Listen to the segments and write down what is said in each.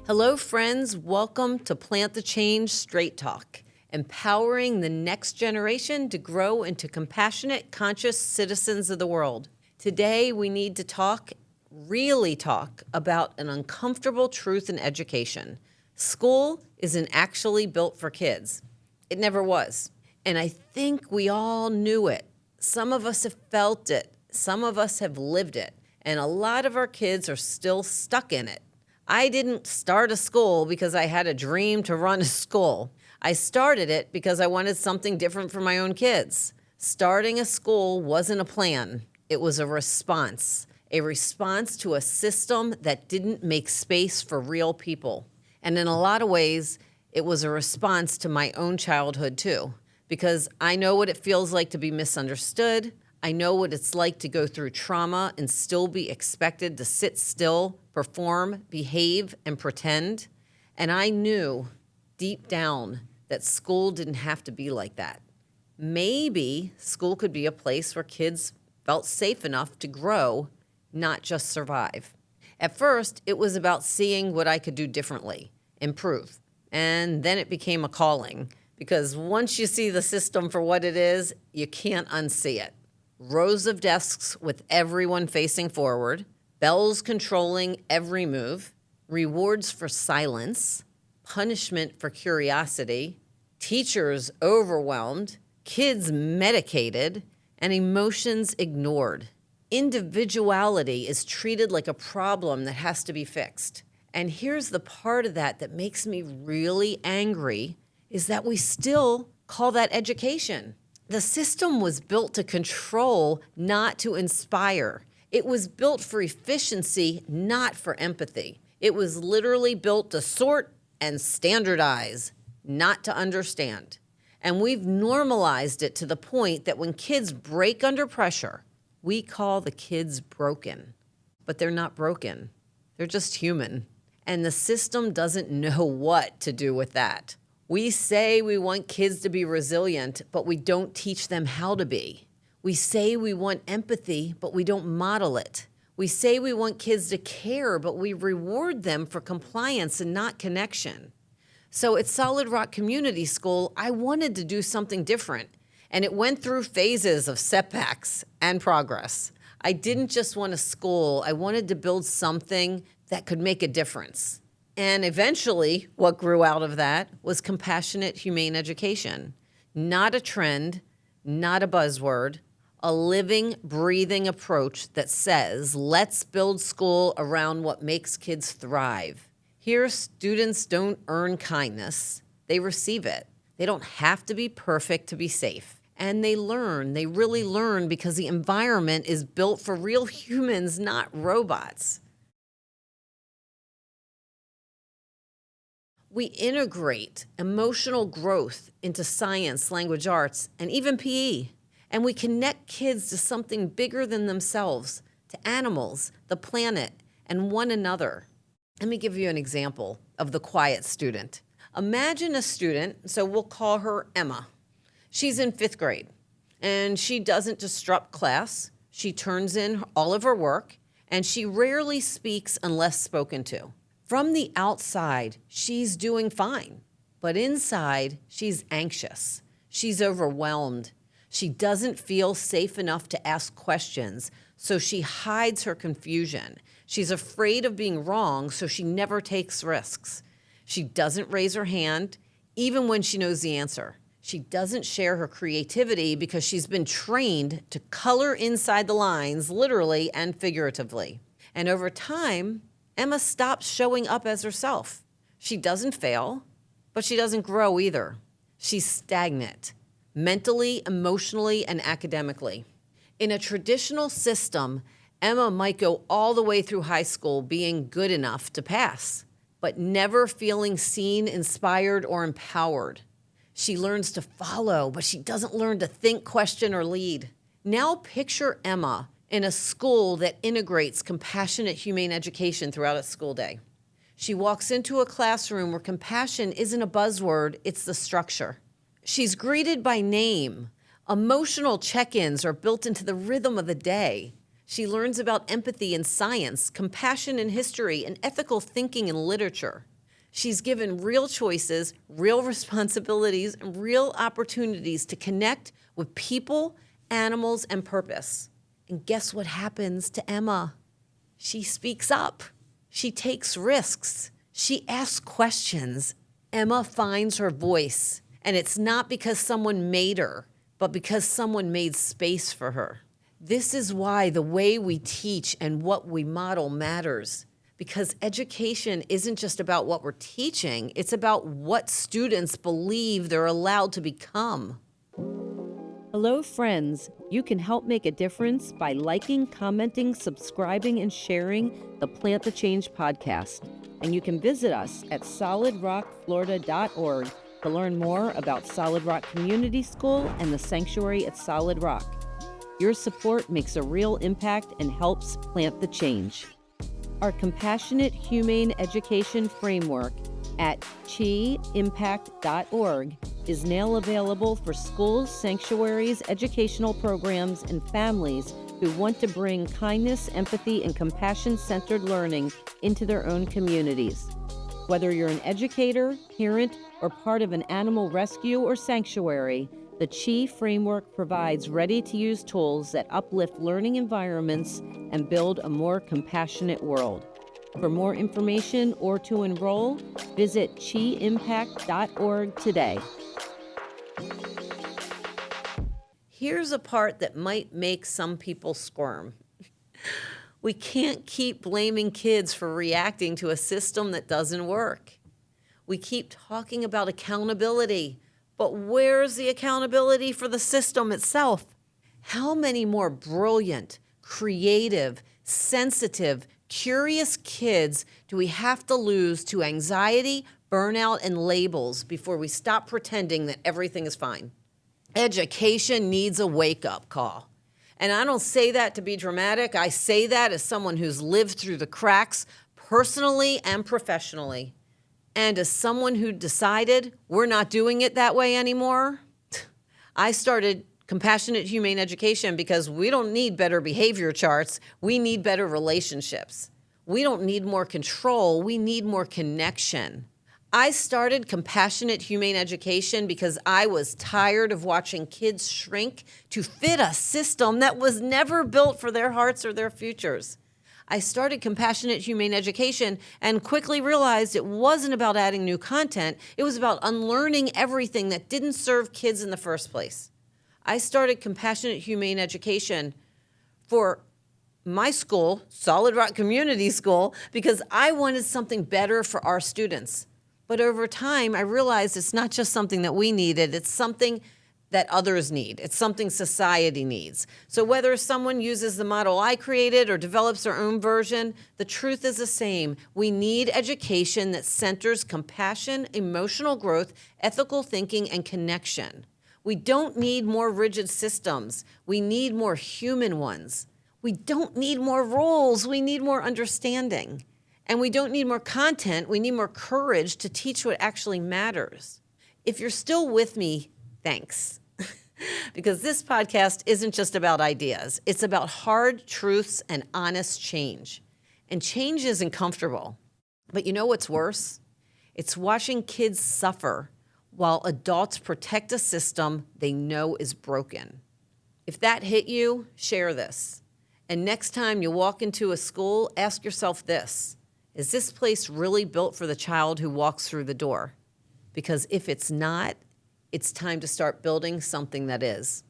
Hello, friends. Welcome to Plant the Change Straight Talk, empowering the next generation to grow into compassionate, conscious citizens of the world. Today, we need to really talk about an uncomfortable truth in education. School isn't actually built for kids. It never was. And I think we all knew it. Some of us have felt it. Some of us have lived it. And a lot of our kids are still stuck in it. I didn't start a school because I had a dream to run a school. I started it because I wanted something different for my own kids. Starting a school wasn't a plan. It was a response to a system that didn't make space for real people. And in a lot of ways, it was a response to my own childhood too, because I know what it feels like to be misunderstood. I know what it's like to go through trauma and still be expected to sit still, perform, behave, and pretend. And I knew deep down that school didn't have to be like that. Maybe school could be a place where kids felt safe enough to grow, not just survive. At first, it was about seeing what I could do differently, improve. And then it became a calling, because once you see the system for what it is, you can't unsee it. Rows of desks with everyone facing forward, bells controlling every move, rewards for silence, punishment for curiosity, teachers overwhelmed, kids medicated, and emotions ignored. Individuality is treated like a problem that has to be fixed. And here's the part of that makes me really angry, is that we still call that education. The system was built to control, not to inspire. It was built for efficiency, not for empathy. It was literally built to sort and standardize, not to understand. And we've normalized it to the point that when kids break under pressure, we call the kids broken. But they're not broken. They're just human. And the system doesn't know what to do with that. We say we want kids to be resilient, but we don't teach them how to be. We say we want empathy, but we don't model it. We say we want kids to care, but we reward them for compliance and not connection. So at Solid Rock Community School, I wanted to do something different, and it went through phases of setbacks and progress. I didn't just want a school. I wanted to build something that could make a difference. And eventually, what grew out of that was Compassionate-Humane Education. Not a trend, not a buzzword, a living, breathing approach that says, let's build school around what makes kids thrive. Here, students don't earn kindness, they receive it. They don't have to be perfect to be safe. And they really learn because the environment is built for real humans, not robots. We integrate emotional growth into science, language arts, and even PE. And we connect kids to something bigger than themselves, to animals, the planet, and one another. Let me give you an example of the quiet student. Imagine a student, so we'll call her Emma. She's in 5th grade, and she doesn't disrupt class. She turns in all of her work, and she rarely speaks unless spoken to. From the outside, she's doing fine, but inside, she's anxious. She's overwhelmed. She doesn't feel safe enough to ask questions, so she hides her confusion. She's afraid of being wrong, so she never takes risks. She doesn't raise her hand, even when she knows the answer. She doesn't share her creativity because she's been trained to color inside the lines, literally and figuratively. And over time, Emma stops showing up as herself. She doesn't fail, but she doesn't grow either. She's stagnant, mentally, emotionally, and academically. In a traditional system, Emma might go all the way through high school being good enough to pass, but never feeling seen, inspired, or empowered. She learns to follow, but she doesn't learn to think, question, or lead. Now picture Emma in a school that integrates compassionate, humane education throughout its school day. She walks into a classroom where compassion isn't a buzzword, it's the structure. She's greeted by name. Emotional check-ins are built into the rhythm of the day. She learns about empathy in science, compassion in history, and ethical thinking in literature. She's given real choices, real responsibilities, and real opportunities to connect with people, animals, and purpose. And guess what happens to Emma? She speaks up. She takes risks. She asks questions. Emma finds her voice. And it's not because someone made her, but because someone made space for her. This is why the way we teach and what we model matters. Because education isn't just about what we're teaching, it's about what students believe they're allowed to become. Hello, friends. You can help make a difference by liking, commenting, subscribing, and sharing the Plant the Change podcast. And you can visit us at solidrockflorida.org to learn more about Solid Rock Community School and the Sanctuary at Solid Rock. Your support makes a real impact and helps plant the change. Our Compassionate-Humane Education framework at chiimpact.org is now available for schools, sanctuaries, educational programs, and families who want to bring kindness, empathy, and compassion-centered learning into their own communities. Whether you're an educator, parent, or part of an animal rescue or sanctuary, the CHI framework provides ready-to-use tools that uplift learning environments and build a more compassionate world. For more information or to enroll, visit chiimpact.org today. Here's a part that might make some people squirm. We can't keep blaming kids for reacting to a system that doesn't work. We keep talking about accountability, but where's the accountability for the system itself? How many more brilliant, creative, sensitive, curious kids do we have to lose to anxiety, burnout, and labels before we stop pretending that everything is fine? Education needs a wake-up call. And I don't say that to be dramatic. I say that as someone who's lived through the cracks personally and professionally. And as someone who decided we're not doing it that way anymore, I started Compassionate-Humane Education because we don't need better behavior charts. We need better relationships. We don't need more control. We need more connection. I started Compassionate-Humane Education because I was tired of watching kids shrink to fit a system that was never built for their hearts or their futures. I started Compassionate-Humane Education and quickly realized it wasn't about adding new content. It was about unlearning everything that didn't serve kids in the first place. I started Compassionate-Humane Education for my school, Solid Rock Community School, because I wanted something better for our students. But over time, I realized it's not just something that we needed, it's something that others need. It's something society needs. So whether someone uses the model I created or develops their own version, the truth is the same. We need education that centers compassion, emotional growth, ethical thinking, and connection. We don't need more rigid systems. We need more human ones. We don't need more rules. We need more understanding. And we don't need more content. We need more courage to teach what actually matters. If you're still with me, thanks. Because this podcast isn't just about ideas. It's about hard truths and honest change. And change isn't comfortable. But you know what's worse? It's watching kids suffer while adults protect a system they know is broken. If that hit you, share this. And next time you walk into a school, ask yourself this: is this place really built for the child who walks through the door? Because if it's not, it's time to start building something that is.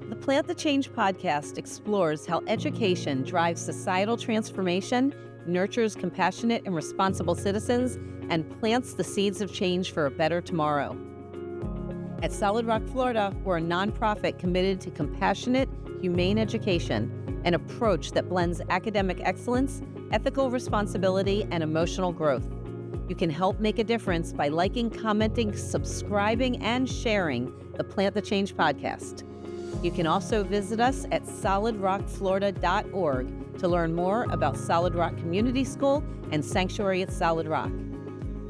The Plant the Change podcast explores how education drives societal transformation, nurtures compassionate and responsible citizens, and plants the seeds of change for a better tomorrow. At Solid Rock, Florida, we're a nonprofit committed to compassionate, humane education, an approach that blends academic excellence, ethical responsibility, and emotional growth. You can help make a difference by liking, commenting, subscribing, and sharing the Plant the Change podcast. You can also visit us at solidrockflorida.org to learn more about Solid Rock Community School and Sanctuary at Solid Rock.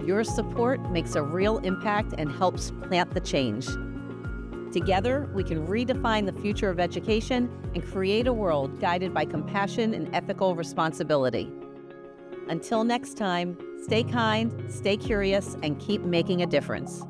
Your support makes a real impact and helps plant the change. Together, we can redefine the future of education and create a world guided by compassion and ethical responsibility. Until next time, stay kind, stay curious, and keep making a difference.